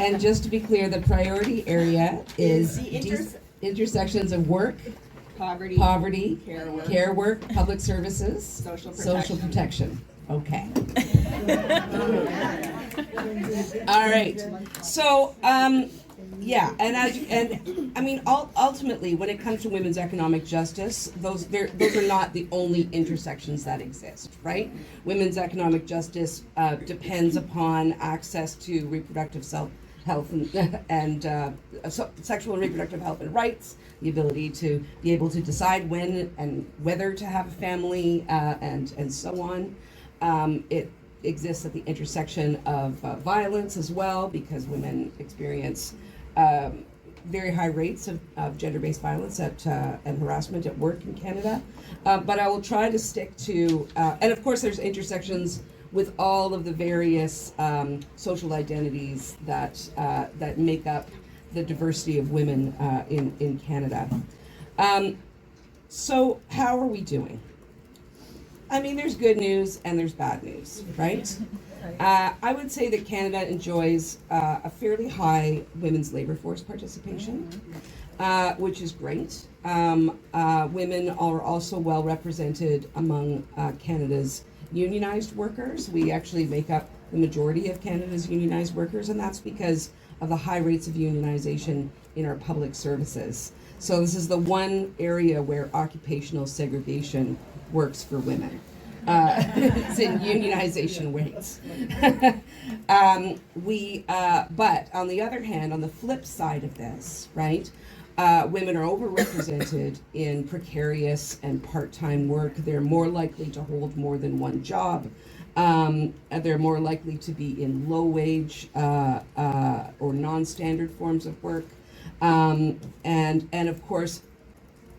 And just to be clear, the priority area is intersections of work, poverty, care work, public services, social protection. Okay. All right. So, yeah, and I mean, ultimately, when it comes to women's economic justice, those are not the only intersections that exist, right? Women's economic justice depends upon access to reproductive health and sexual and reproductive health and rights, the ability to be able to decide when and whether to have a family, and so on. It exists at the intersection of violence as well, because women experience very high rates of gender-based violence and harassment at work in Canada. But I will try to stick to, and of course there's intersections with all of the various social identities that make up the diversity of women in Canada. So how are we doing? I mean, there's good news and there's bad news, right? I would say that Canada enjoys a fairly high women's labor force participation, which is great. Women are also well represented among Canada's unionized workers. We actually make up the majority of Canada's unionized workers, and that's because of the high rates of unionization in our public services. So this is the one area where occupational segregation works for women. It's in unionization rates. But on the other hand, on the flip side of this, right, women are overrepresented in precarious and part-time work. They're more likely to hold more than one job. They're more likely to be in low-wage or non-standard forms of work. And of course,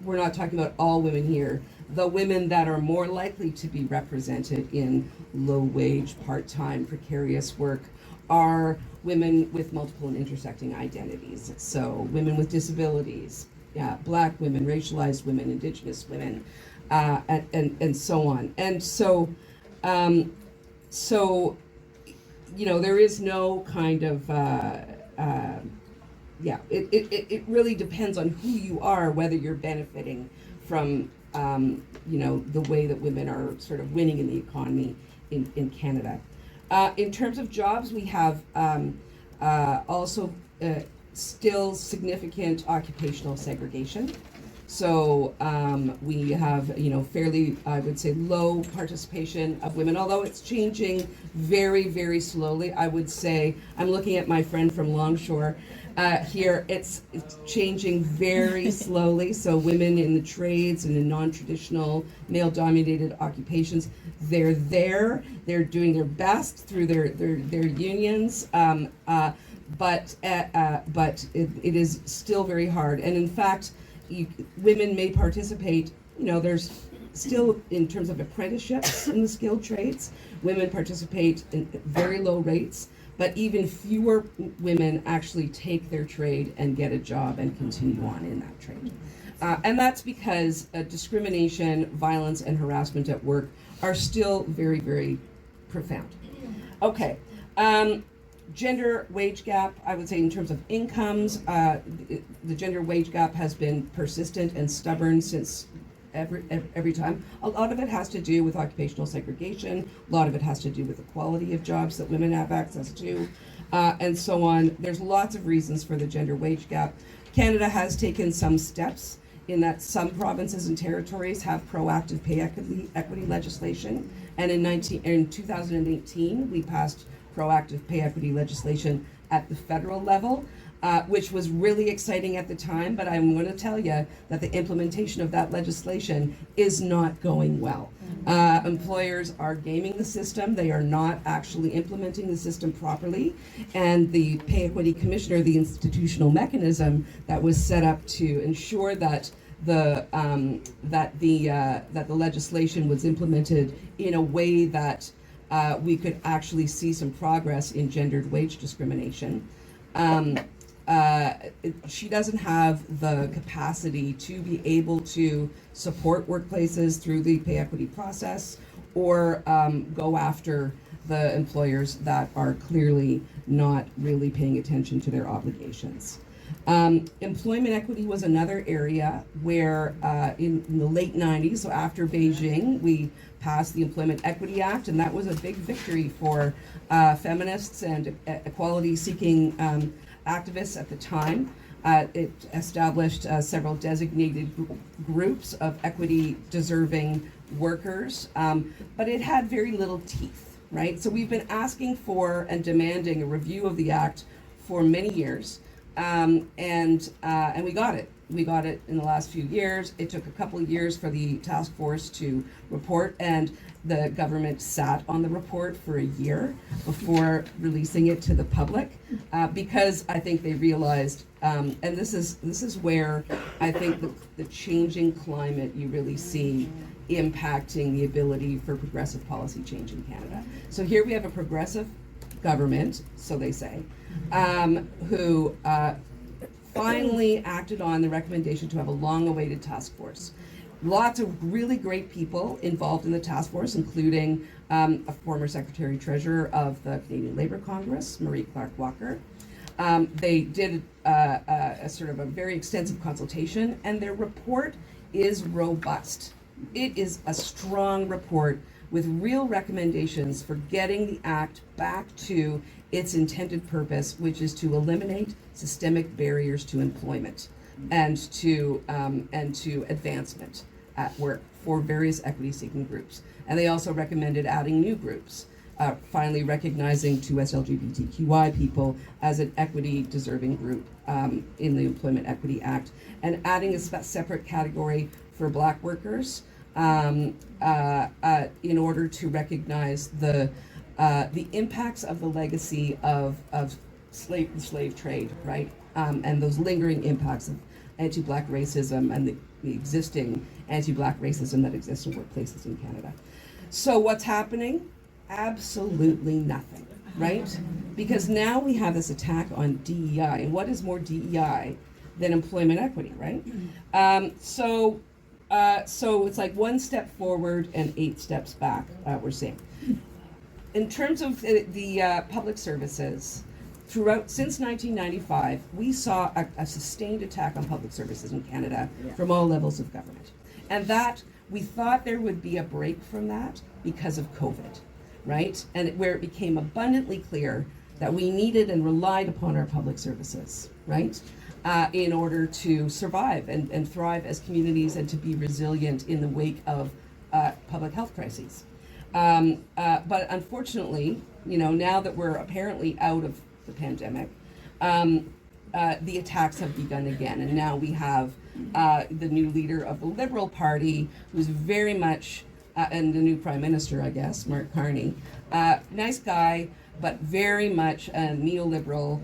we're not talking about all women here. The women that are more likely to be represented in low-wage, part-time, precarious work are women with multiple and intersecting identities. So women with disabilities, Black women, racialized women, Indigenous women, and so on. And so, you know, there is no kind of, it really depends on who you are, whether you're benefiting from, you know, the way that women are sort of winning in the economy in Canada. In terms of jobs, we have also still significant occupational segregation. So we have, you know, fairly, I would say, low participation of women, although it's changing very, very slowly. I would say, I'm looking at my friend from Longshore here, it's changing very slowly. So women in the trades and in non-traditional male-dominated occupations, they're doing their best through their unions, but it is still very hard. And in fact, women may participate, you know, there's still, in terms of apprenticeships in the skilled trades, women participate in very low rates, but even fewer women actually take their trade and get a job and continue on in that trade. And that's because discrimination, violence, and harassment at work are still very, very profound. Okay. Gender wage gap, I would say in terms of incomes, the gender wage gap has been persistent and stubborn since every time. A lot of it has to do with occupational segregation. A lot of it has to do with the quality of jobs that women have access to, and so on. There's lots of reasons for the gender wage gap. Canada has taken some steps in that some provinces and territories have proactive pay equity legislation, and in 2018 we passed proactive pay equity legislation at the federal level, which was really exciting at the time, but I'm going to tell you that the implementation of that legislation is not going well. Employers are gaming the system. They are not actually implementing the system properly, and the Pay Equity Commissioner, the institutional mechanism that was set up to ensure that the legislation was implemented in a way that we could actually see some progress in gendered wage discrimination. She doesn't have the capacity to be able to support workplaces through the pay equity process or go after the employers that are clearly not really paying attention to their obligations. Employment equity was another area where in the late 90s, so after Beijing, we passed the Employment Equity Act, and that was a big victory for feminists and equality-seeking activists at the time. It established several designated groups of equity-deserving workers, but it had very little teeth, right? So we've been asking for and demanding a review of the Act for many years, and we got it. We got it in the last few years. It took a couple of years for the task force to report, and the government sat on the report for a year before releasing it to the public, because I think they realized, and this is where I think the changing climate you really see impacting the ability for progressive policy change in Canada. So here we have a progressive government, so they say, who finally acted on the recommendation to have a long-awaited task force. Lots of really great people involved in the task force, including a former Secretary Treasurer of the Canadian Labour Congress, Marie Clark-Walker. They did a sort of a very extensive consultation, and their report is robust. It is a strong report with real recommendations for getting the Act back to its intended purpose, which is to eliminate systemic barriers to employment and to advancement at work for various equity-seeking groups. And they also recommended adding new groups, finally recognizing 2S LGBTQI people as an equity-deserving group in the Employment Equity Act, and adding a separate category for Black workers in order to recognize the impacts of the legacy of slave trade, right? And those lingering impacts of anti-Black racism and the existing anti-Black racism that exists in workplaces in Canada. So what's happening? Absolutely nothing, right? Because now we have this attack on DEI, and what is more DEI than employment equity, right? So it's like one step forward and 8 steps back, we're seeing. In terms of the public services, since 1995, we saw a sustained attack on public services in Canada from all levels of government. And that, we thought there would be a break from that because of COVID, right? And where it became abundantly clear that we needed and relied upon our public services, right? In order to survive and thrive as communities and to be resilient in the wake of public health crises. But unfortunately, now that we're apparently out of the pandemic, the attacks have begun again. And now we have the new leader of the Liberal Party, who's very much, and the new Prime Minister, I guess, Mark Carney, nice guy, but very much a neoliberal's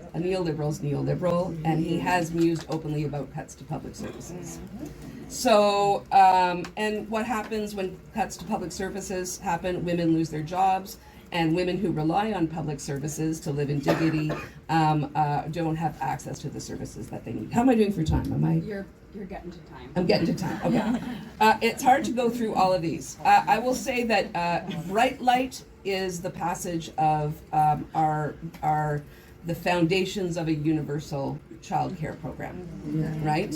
neoliberal, and he has mused openly about cuts to public services. So, and what happens when cuts to public services happen? Women lose their jobs, and women who rely on public services to live in dignity don't have access to the services that they need. How am I doing for time? You're getting to time. I'm getting to time, okay. It's hard to go through all of these. I will say that Bright Light is the passage of the foundations of a universal child care program, right?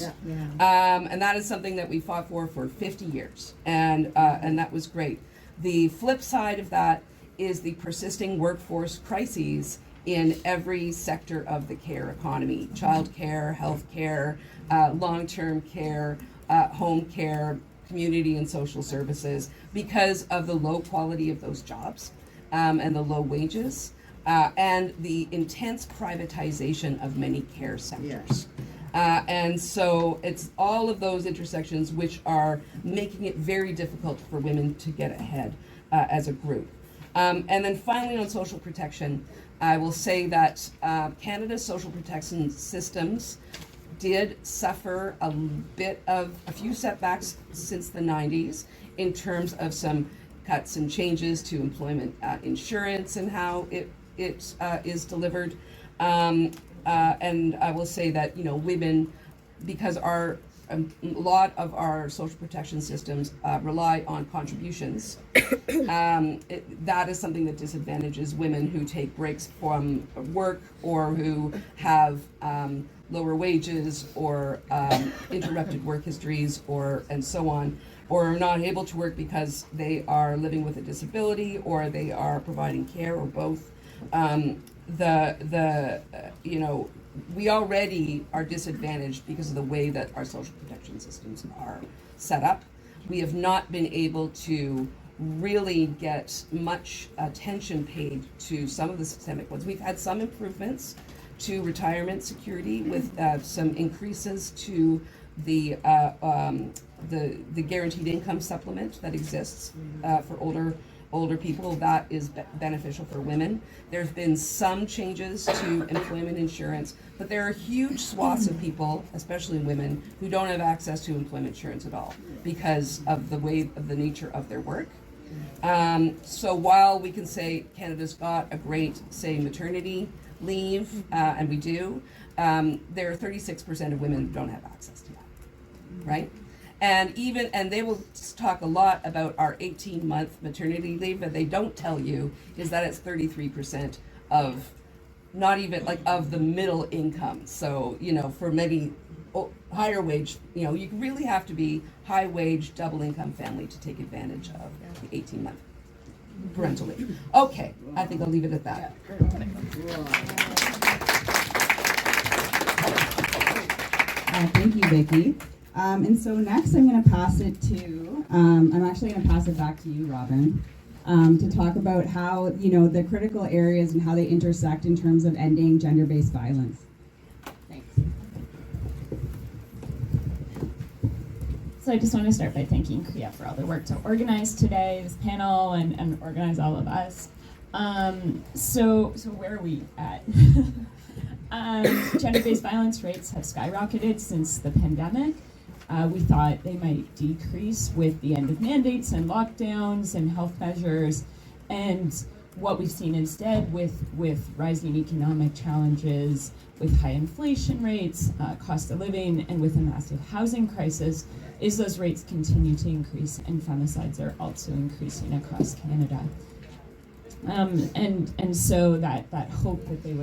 And that is something that we fought for 50 years, and that was great. The flip side of that is the persisting workforce crises in every sector of the care economy: child care, health care, long-term care, home care, community and social services, because of the low quality of those jobs and the low wages. And the intense privatization of many care sectors. And so it's all of those intersections which are making it very difficult for women to get ahead as a group. And then finally, on social protection, I will say that Canada's social protection systems did suffer a few setbacks since the 90s in terms of some cuts and changes to employment insurance and how it is delivered, and I will say that women, because our a lot of our social protection systems rely on contributions. That is something that disadvantages women who take breaks from work or who have lower wages or interrupted work histories and so on, or are not able to work because they are living with a disability or they are providing care or both. We already are disadvantaged because of the way that our social protection systems are set up. We have not been able to really get much attention paid to some of the systemic ones. We've had some improvements to retirement security with some increases to the guaranteed income supplement that exists for older people. That is beneficial for women. There's been some changes to employment insurance, but there are huge swaths of people, especially women, who don't have access to employment insurance at all because of the nature of their work. So while we can say Canada's got a great, say, maternity leave, and we do, there are 36% of women who don't have access to that, right? And they will talk a lot about our 18-month maternity leave, but they don't tell you is that it's 33% of not even of the middle income. So, for many higher wage, you really have to be high wage, double income family to take advantage of the 18-month parental leave. Okay, I think I'll leave it at that. Thank you, Vicky. And so next I'm going to pass it to, I'm actually going to pass it back to you, Robyn, to talk about how, the critical areas and how they intersect in terms of ending gender-based violence. Thanks. So I just want to start by thanking CRIAW for all their work to organize today, this panel, and organize all of us. So where are we at? Gender-based violence rates have skyrocketed since the pandemic. We thought they might decrease with the end of mandates and lockdowns and health measures. And what we've seen instead with rising economic challenges, with high inflation rates, cost of living, and with a massive housing crisis, is those rates continue to increase, and femicides are also increasing across Canada. And so that hope that they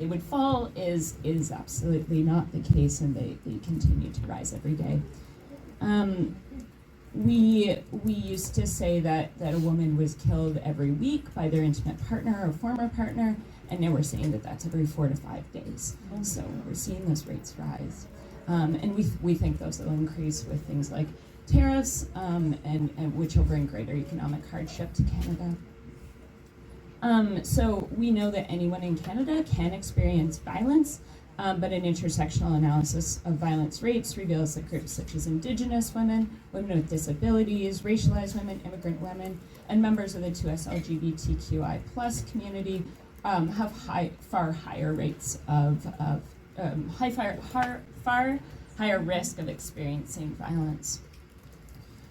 would fall is absolutely not the case, and they continue to rise every day. We used to say that a woman was killed every week by their intimate partner or former partner, and now we're saying that that's every 4 to 5 days. So we're seeing those rates rise. And we think those will increase with things like tariffs, and which will bring greater economic hardship to Canada. So we know that anyone in Canada can experience violence, but an intersectional analysis of violence rates reveals that groups such as Indigenous women, women with disabilities, racialized women, immigrant women, and members of the 2S LGBTQI+ community have far higher rates of far higher risk of experiencing violence.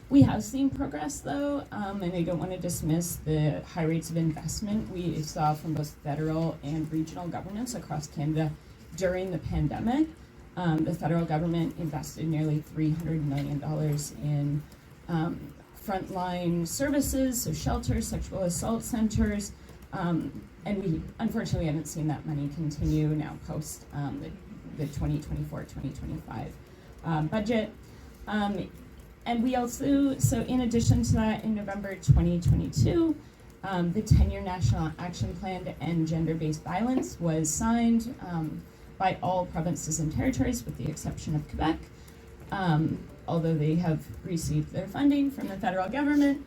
We have seen progress, though, and I don't want to dismiss the high rates of investment we saw from both federal and regional governments across Canada during the pandemic. The federal government invested nearly $300 million in frontline services, so shelters, sexual assault centers, and we unfortunately haven't seen that money continue now post the 2024-2025 budget. And we also, so in addition to that, in November 2022, the 10-year National Action Plan to End Gender-Based Violence was signed by all provinces and territories, with the exception of Quebec, although they have received their funding from the federal government.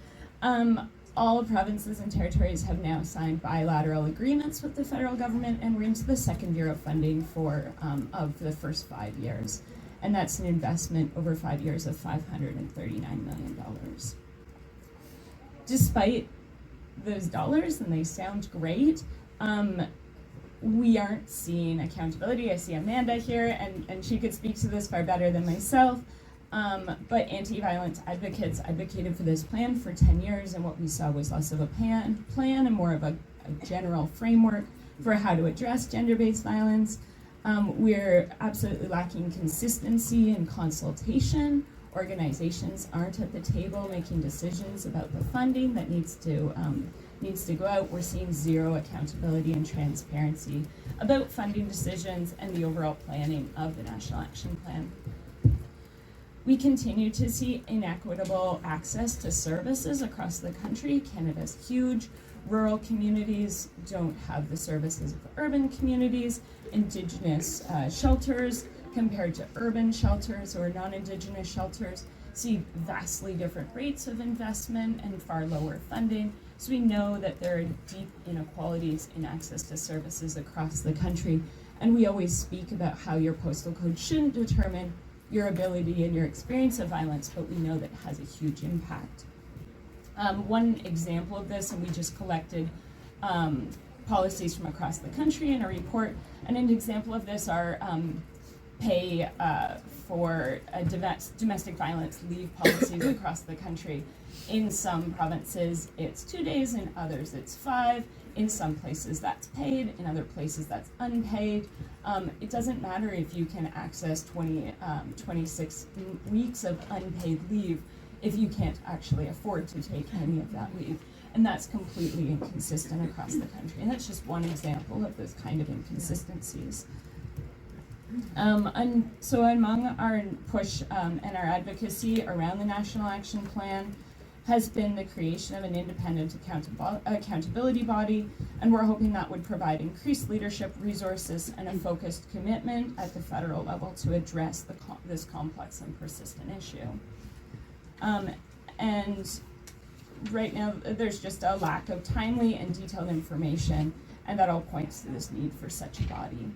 All provinces and territories have now signed bilateral agreements with the federal government, and we're into the second year of funding of the first 5 years. And that's an investment over 5 years of $539 million. Despite those dollars, and they sound great, we aren't seeing accountability. I see Amanda here, and she could speak to this far better than myself. But anti-violence advocates advocated for this plan for 10 years, and what we saw was less of a plan and more of a general framework for how to address gender-based violence. We're absolutely lacking consistency and consultation. Organizations aren't at the table making decisions about the funding that needs to go out. We're seeing zero accountability and transparency about funding decisions and the overall planning of the National Action Plan. We continue to see inequitable access to services across the country. Canada's huge. Rural communities don't have the services of urban communities. Indigenous shelters compared to urban shelters or non-Indigenous shelters see vastly different rates of investment and far lower funding. So we know that there are deep inequalities in access to services across the country. And we always speak about how your postal code shouldn't determine your ability and your experience of violence, but we know that it has a huge impact. One example of this, and we just collected policies from across the country in a report, and an example of this are pay for domestic violence leave policies across the country. In some provinces it's 2 days, in others it's 5. In some places that's paid, in other places that's unpaid. It doesn't matter if you can access 26 weeks of unpaid leave if you can't actually afford to take any of that leave. And that's completely inconsistent across the country. And that's just one example of those kind of inconsistencies. And so among our push and our advocacy around the National Action Plan has been the creation of an independent accountability body, and we're hoping that would provide increased leadership resources and a focused commitment at the federal level to address this complex and persistent issue. And right now there's just a lack of timely and detailed information, and that all points to this need for such a body.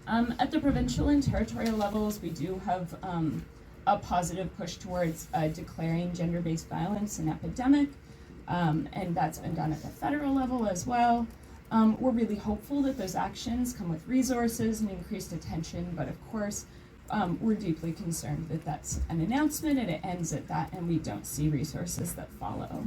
At the provincial and territorial levels, we do have a positive push towards declaring gender-based violence an epidemic, and that's been done at the federal level as well. We're really hopeful that those actions come with resources and increased attention, but of course, we're deeply concerned that that's an announcement and it ends at that, and we don't see resources that follow.